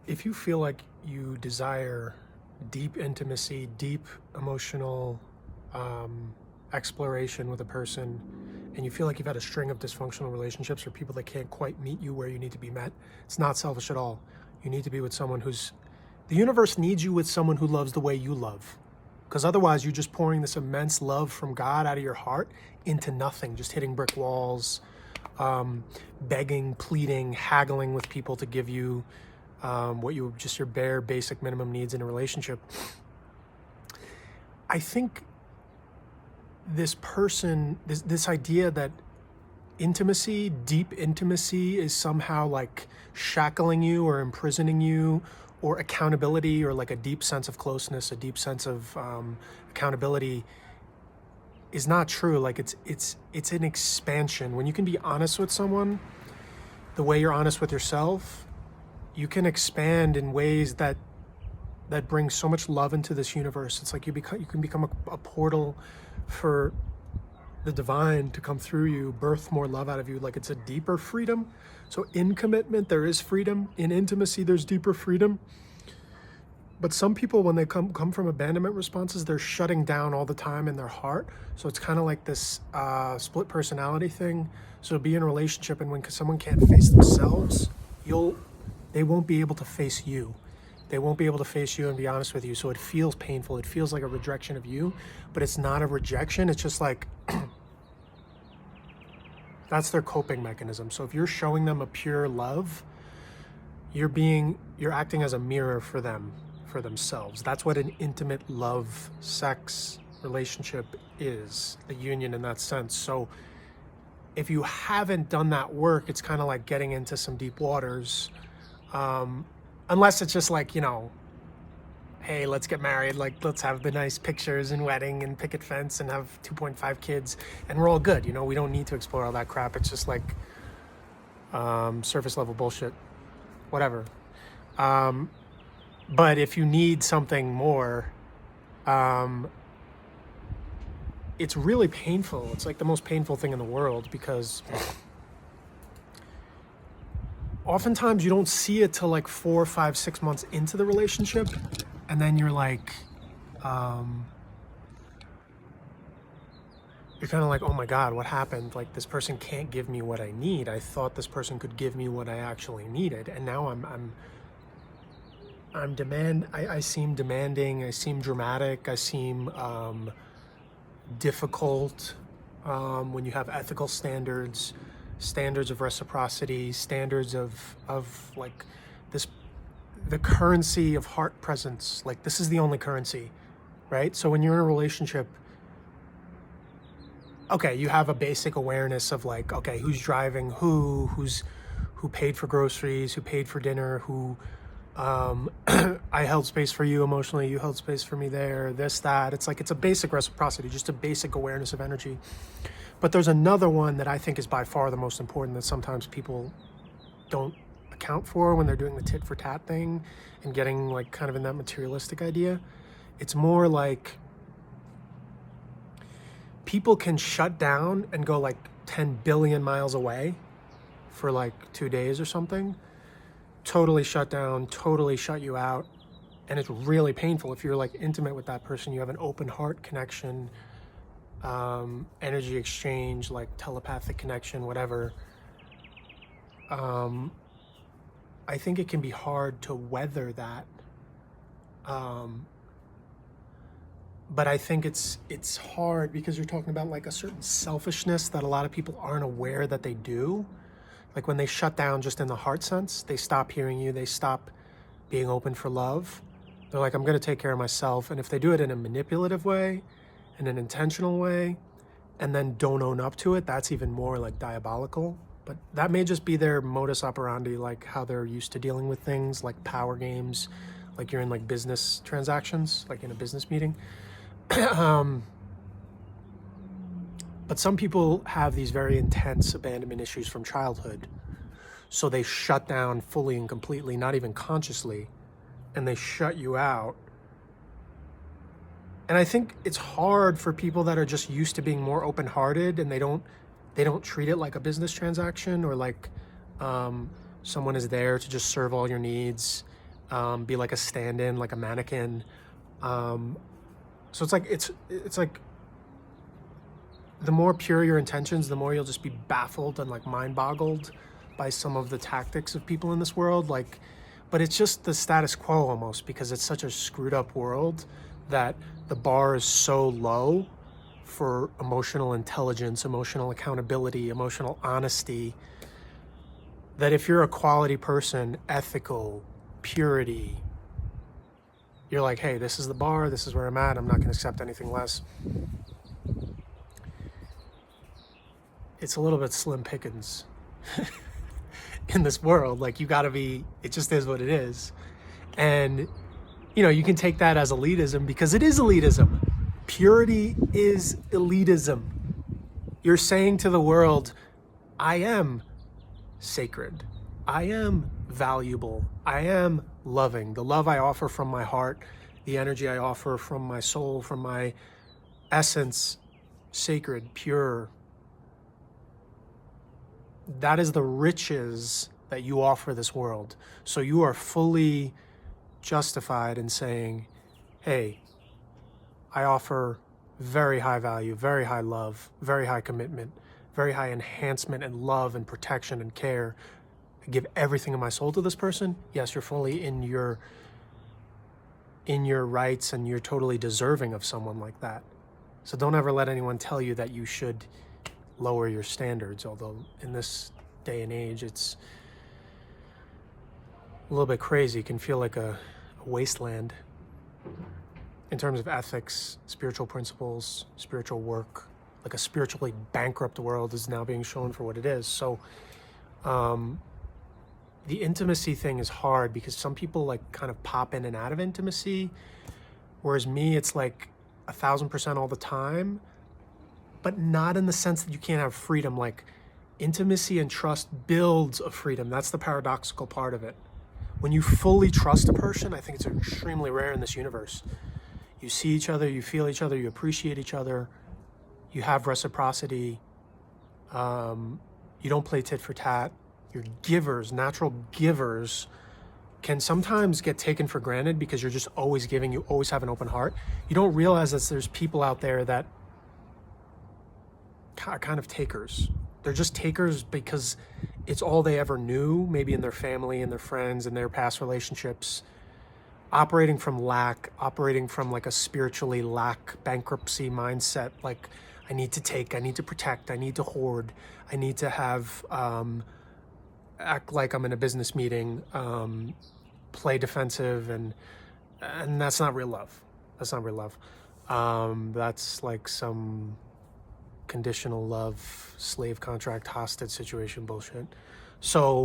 If you feel like you desire deep intimacy, deep emotional exploration with a person, and you feel like you've had a string of dysfunctional relationships or people that can't quite meet you where you need to be met, it's not selfish at all. You need to be with someone the universe needs you with someone who loves the way you love. Because otherwise you're just pouring this immense love from God out of your heart into nothing, just hitting brick walls, begging, pleading, haggling with people to give you just your bare basic minimum needs in a relationship. I think this idea that intimacy, deep intimacy, is somehow like shackling you or imprisoning you, or accountability, or like a deep sense of closeness, a deep sense of accountability, is not true. Like it's an expansion. When you can be honest with someone the way you're honest with yourself, you can expand in ways that bring so much love into this universe. It's like you can become a portal for the divine to come through you, birth more love out of you. Like it's a deeper freedom. So in commitment, there is freedom. In intimacy, there's deeper freedom. But some people, when they come from abandonment responses, they're shutting down all the time in their heart. So it's kind of like this split personality thing. So be in a relationship, and when someone can't face themselves, they won't be able to face you. They won't be able to face you and be honest with you. So it feels painful. It feels like a rejection of you, but it's not a rejection. It's just like, that's their coping mechanism. So if you're showing them a pure love, you're acting as a mirror for themselves. That's what an intimate love, sex relationship is, a union in that sense. So if you haven't done that work, it's kind of like getting into some deep waters. Unless it's just like, hey, let's get married, like let's have the nice pictures and wedding and picket fence and have 2.5 kids and we're all good. We don't need to explore all that crap. It's just like surface level bullshit, whatever. But if you need something more, it's really painful. It's like the most painful thing in the world, because oftentimes you don't see it till like 4, 5, 6 months into the relationship. And then you're like, you're kind of like, oh my God, what happened? Like, this person can't give me what I need. I thought this person could give me what I actually needed. And now I seem demanding, I seem dramatic, I seem difficult. When you have ethical standards of reciprocity, standards of like the currency of heart presence, like this is the only currency, right? So when you're in a relationship, okay, you have a basic awareness of like, okay, who's driving who paid for groceries, who paid for dinner, who I held space for you emotionally, you held space for me there, this, that. It's like, it's a basic reciprocity, just a basic awareness of energy. But there's another one that I think is by far the most important, that sometimes people don't account for when they're doing the tit for tat thing and getting like kind of in that materialistic idea. It's more like people can shut down and go like 10 billion miles away for like 2 days or something, totally shut down, totally shut you out. And it's really painful. If you're like intimate with that person, you have an open heart connection, energy exchange, like telepathic connection, whatever. I think it can be hard to weather that. But I think it's hard because you're talking about like a certain selfishness that a lot of people aren't aware that they do. Like when they shut down just in the heart sense, they stop hearing you, they stop being open for love. They're like, I'm gonna take care of myself. And if they do it in a manipulative way, in an intentional way, and then don't own up to it, that's even more like diabolical. But that may just be their modus operandi, like how they're used to dealing with things, like power games, like you're in like business transactions, like in a business meeting. But some people have these very intense abandonment issues from childhood. So they shut down fully and completely, not even consciously, and they shut you out. And I think it's hard for people that are just used to being more open-hearted, and they don't treat it like a business transaction, or like someone is there to just serve all your needs, be like a stand-in, like a mannequin. So it's like the more pure your intentions, the more you'll just be baffled and like mind boggled by some of the tactics of people in this world. Like, but it's just the status quo almost, because it's such a screwed up world that the bar is so low for emotional intelligence, emotional accountability, emotional honesty, that if you're a quality person, ethical, purity, you're like, hey, this is the bar, this is where I'm at, I'm not going to accept anything less. It's a little bit slim pickings in this world. Like, you got to be, it just is what it is. And, you know, you can take that as elitism, because it is elitism. Purity is elitism. You're saying to the world, I am sacred. I am valuable. I am loving. The love I offer from my heart, the energy I offer from my soul, from my essence, sacred, pure. That is the riches that you offer this world. So you are fully justified in saying, hey, I offer very high value, very high love, very high commitment, very high enhancement and love and protection and care. I give everything of my soul to this person. Yes, you're fully in your rights, and you're totally deserving of someone like that. So don't ever let anyone tell you that you should lower your standards, although in this day and age it's a little bit crazy. It can feel like a wasteland in terms of ethics, spiritual principles, spiritual work. Like a spiritually bankrupt world is now being shown for what it is. So the intimacy thing is hard, because some people like kind of pop in and out of intimacy, whereas me, it's like 1,000% all the time, but not in the sense that you can't have freedom. Like, intimacy and trust builds a freedom. That's the paradoxical part of it. When you fully trust a person, I think it's extremely rare in this universe. You see each other, you feel each other, you appreciate each other, you have reciprocity, you don't play tit for tat. You're givers. Natural givers can sometimes get taken for granted because you're just always giving, you always have an open heart. You don't realize that there's people out there that are kind of takers. They're just takers because it's all they ever knew, maybe in their family and their friends and their past relationships, operating from lack, operating from like a spiritually lack bankruptcy mindset. Like, I need to take, I need to protect, I need to hoard, I need to have, act like I'm in a business meeting, play defensive, and that's not real love. That's not real love. That's like some conditional love, slave contract, hostage situation bullshit. So